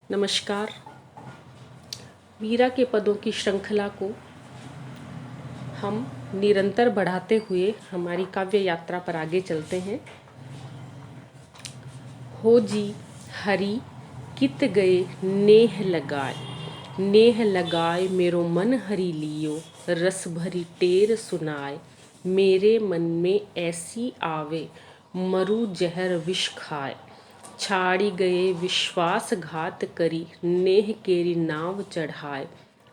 नमस्कार। मीरा के पदों की श्रृंखला को हम निरंतर बढ़ाते हुए हमारी काव्य यात्रा पर आगे चलते हैं। हो जी हरि कित गए नेह लगाए मेरो मन हरि लियो, रस भरी टेर सुनाए मेरे मन में ऐसी आवे, मरु जहर विष खाए। छाड़ी गए विश्वासघात करी, नेह केरी नाव चढ़ाए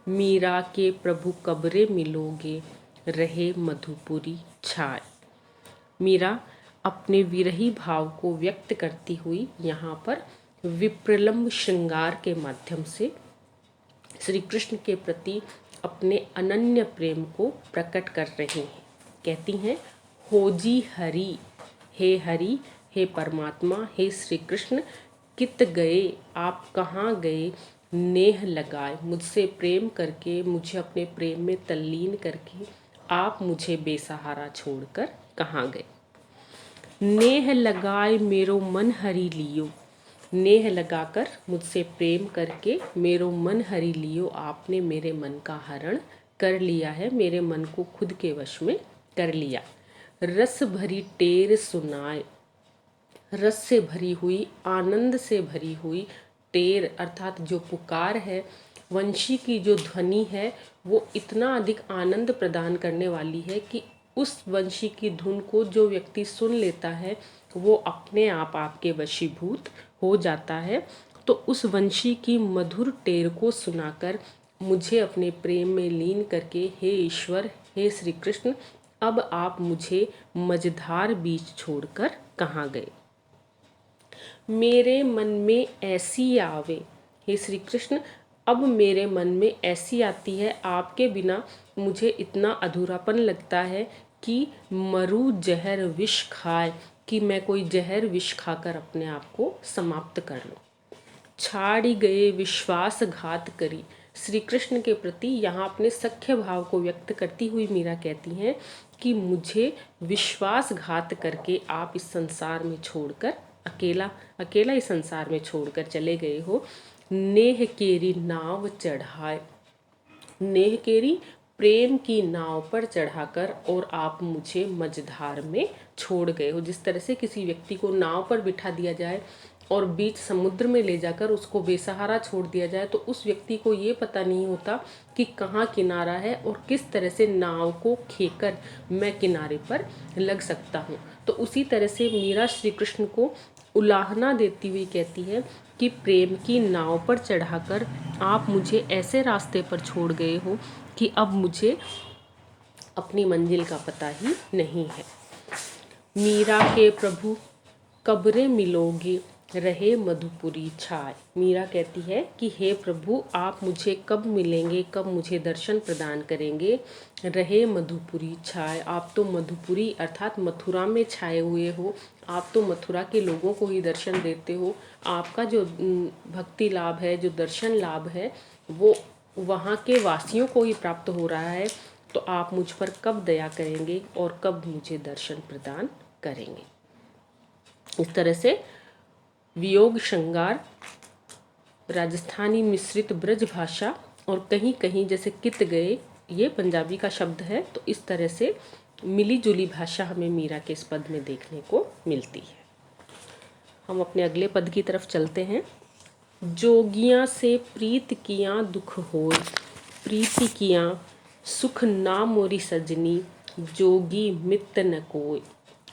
मीरा के प्रभु कबरे मिलोगे, रहे मधुपुरी छाए। मीरा अपने विरही भाव को व्यक्त करती हुई यहाँ पर विप्रलंब श्रृंगार के माध्यम से श्री कृष्ण के प्रति अपने अनन्य प्रेम को प्रकट कर रही हैं। कहती हैं, हो जी हरि, हे परमात्मा, हे श्री कृष्ण, कित गए, आप कहाँ गए, नेह लगाए, मुझसे प्रेम करके, मुझे अपने प्रेम में तल्लीन करके आप मुझे बेसहारा छोड़कर कहाँ गए। नेह लगाए मेरो मन हरि लियो, नेह लगाकर मुझसे प्रेम करके मेरो मन हरि लियो, आपने मेरे मन का हरण कर लिया है, मेरे मन को खुद के वश में कर लिया। रस भरी टेर सुनाए, रस से भरी हुई, आनंद से भरी हुई टेर अर्थात जो पुकार है, वंशी की जो ध्वनि है, वो इतना अधिक आनंद प्रदान करने वाली है कि उस वंशी की धुन को जो व्यक्ति सुन लेता है वो अपने आप आपके वशीभूत हो जाता है। तो उस वंशी की मधुर टेर को सुनाकर मुझे अपने प्रेम में लीन करके, हे ईश्वर, हे श्री कृष्ण, अब आप मुझे मझधार बीच छोड़कर कहाँ गए। मेरे मन में ऐसी आवे, हे श्री कृष्ण, अब मेरे मन में ऐसी आती है, आपके बिना मुझे इतना अधूरापन लगता है कि मरु जहर विष खाए, कि मैं कोई जहर विष खाकर अपने आप को समाप्त कर लूं। छाड़ी गए विश्वासघात करी, श्री कृष्ण के प्रति यहाँ अपने सख्य भाव को व्यक्त करती हुई मीरा कहती हैं कि मुझे विश्वासघात करके आप इस संसार में छोड़कर अकेला इस संसार में छोड़कर चले गए हो। नेह केरी नाव चढ़ाए, नेह केरी प्रेम की नाव पर चढ़ाकर और आप मुझे मझधार में छोड़ गए हो। जिस तरह से किसी व्यक्ति को नाव पर बिठा दिया जाए और बीच समुद्र में ले जाकर उसको बेसहारा छोड़ दिया जाए, तो उस व्यक्ति को ये पता नहीं होता कि कहाँ किनारा है और किस तरह से नाव को खेकर मैं किनारे पर लग सकता हूँ। तो उसी तरह से मीरा श्री कृष्ण को उलाहना देती हुई कहती है कि प्रेम की नाव पर चढ़ाकर आप मुझे ऐसे रास्ते पर छोड़ गए हो कि अब मुझे अपनी मंजिल का पता ही नहीं है। मीरा के प्रभु कब्रे मिलोगे, रहे मधुपुरी छाए। मीरा कहती है कि हे प्रभु, आप मुझे कब मिलेंगे, कब मुझे दर्शन प्रदान करेंगे। रहे मधुपुरी छाए, आप तो मधुपुरी अर्थात मथुरा में छाए हुए हो, आप तो मथुरा के लोगों को ही दर्शन देते हो। आपका जो भक्ति लाभ है, जो दर्शन लाभ है, वो वहाँ के वासियों को ही प्राप्त हो रहा है। तो आप मुझ पर कब दया करेंगे और कब मुझे दर्शन प्रदान करेंगे। इस तरह से वियोग श्रृंगार, राजस्थानी मिश्रित ब्रज भाषा और कहीं कहीं जैसे कित गए, ये पंजाबी का शब्द है, तो इस तरह से मिली जुली भाषा हमें मीरा के इस पद में देखने को मिलती है। हम अपने अगले पद की तरफ चलते हैं। जोगियाँ से प्रीत किया दुख होय, प्रीति किया सुख ना मोरी सजनी, जोगी मित न कोय।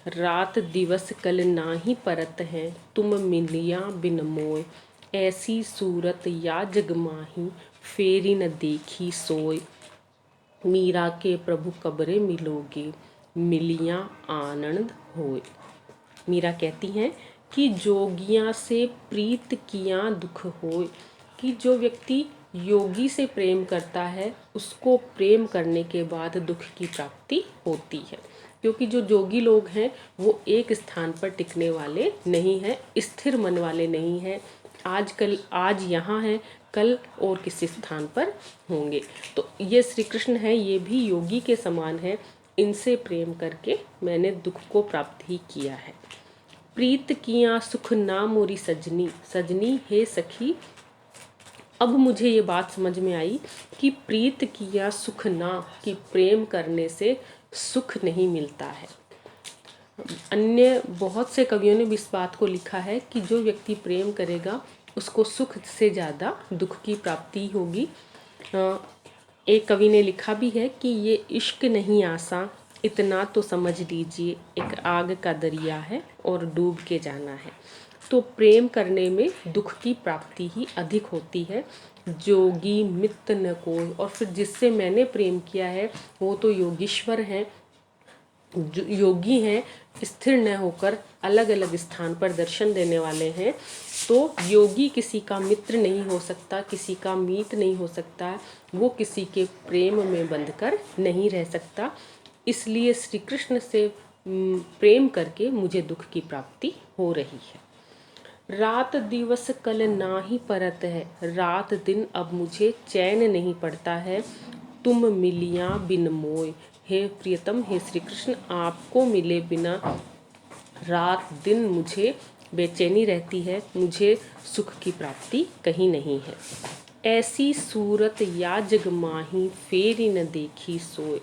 रात दिवस कल नाही परत है, तुम मिलिया बिन मोय। ऐसी सूरत या जग माही, फेरी न देखी सोय। मीरा के प्रभु कबरे मिलोगे, मिलिया आनंद होय। मीरा कहती हैं कि जोगियाँ से प्रीत किया दुख होय, कि जो व्यक्ति योगी से प्रेम करता है उसको प्रेम करने के बाद दुख की प्राप्ति होती है। क्योंकि जो जोगी लोग हैं वो एक स्थान पर टिकने वाले नहीं हैं, स्थिर मन वाले नहीं हैं। आज यहाँ हैं, कल और किसी स्थान पर होंगे। तो ये श्री कृष्ण है, ये भी योगी के समान है। इनसे प्रेम करके मैंने दुख को प्राप्त ही किया है। प्रीत किया सुख ना मोरी सजनी, सजनी हे सखी, अब मुझे ये बात समझ में आई कि प्रीत किया सुख ना, कि प्रेम करने से सुख नहीं मिलता है। अन्य बहुत से कवियों ने भी इस बात को लिखा है कि जो व्यक्ति प्रेम करेगा उसको सुख से ज़्यादा दुख की प्राप्ति होगी। एक कवि ने लिखा भी है कि ये इश्क नहीं आसा, इतना तो समझ लीजिए, एक आग का दरिया है और डूब के जाना है। तो प्रेम करने में दुख की प्राप्ति ही अधिक होती है। जोगी मित्त न कोई, और फिर जिससे मैंने प्रेम किया है वो तो योगीश्वर हैं, जो योगी हैं, स्थिर न होकर अलग अलग स्थान पर दर्शन देने वाले हैं। तो योगी किसी का मित्र नहीं हो सकता, किसी का मीत नहीं हो सकता, वो किसी के प्रेम में बंधकर नहीं रह सकता। इसलिए श्री कृष्ण से प्रेम करके मुझे दुख की प्राप्ति हो रही है। रात दिवस कल ना ही परत है, रात दिन अब मुझे चैन नहीं पड़ता है। तुम मिलियाँ बिन मोय, हे प्रियतम हे श्री कृष्ण, आपको मिले बिना रात दिन मुझे बेचैनी रहती है, मुझे सुख की प्राप्ति कहीं नहीं है। ऐसी सूरत या जग माही, फेरी न देखी सोय।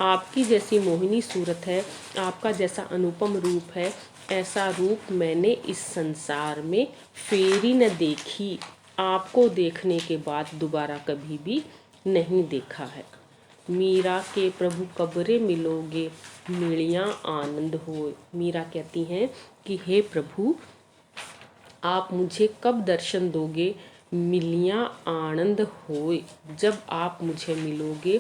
आपकी जैसी मोहिनी सूरत है, आपका जैसा अनुपम रूप है, ऐसा रूप मैंने इस संसार में फेरी न देखी, आपको देखने के बाद दोबारा कभी भी नहीं देखा है। मीरा के प्रभु कबरे मिलोगे, मिलियाँ आनंद होए। मीरा कहती हैं कि हे प्रभु, आप मुझे कब दर्शन दोगे, मिलियाँ आनंद होए। जब आप मुझे मिलोगे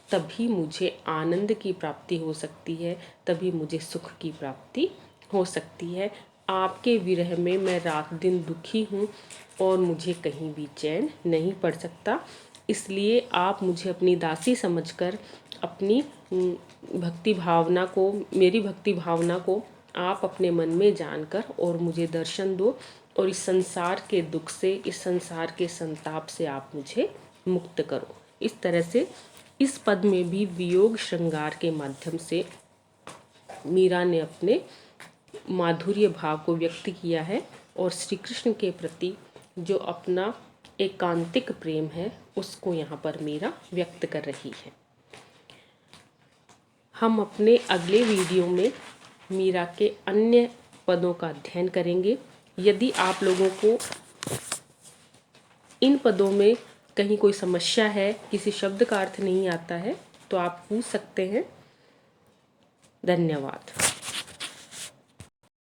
तभी मुझे आनंद की प्राप्ति हो सकती है, तभी मुझे सुख की प्राप्ति हो सकती है। आपके विरह में मैं रात दिन दुखी हूँ और मुझे कहीं भी चैन नहीं पड़ सकता। इसलिए आप मुझे अपनी दासी समझकर अपनी भक्ति भावना को, मेरी भक्ति भावना को आप अपने मन में जानकर और मुझे दर्शन दो, और इस संसार के दुख से, इस संसार के संताप से आप मुझे मुक्त करो। इस तरह से इस पद में भी वियोग श्रृंगार के माध्यम से मीरा ने अपने माधुर्य भाव को व्यक्त किया है और श्री कृष्ण के प्रति जो अपना एकांतिक प्रेम है उसको यहाँ पर मीरा व्यक्त कर रही है। हम अपने अगले वीडियो में मीरा के अन्य पदों का अध्ययन करेंगे। यदि आप लोगों को इन पदों में कहीं कोई समस्या है, किसी शब्द का अर्थ नहीं आता है, तो आप पूछ सकते हैं। धन्यवाद।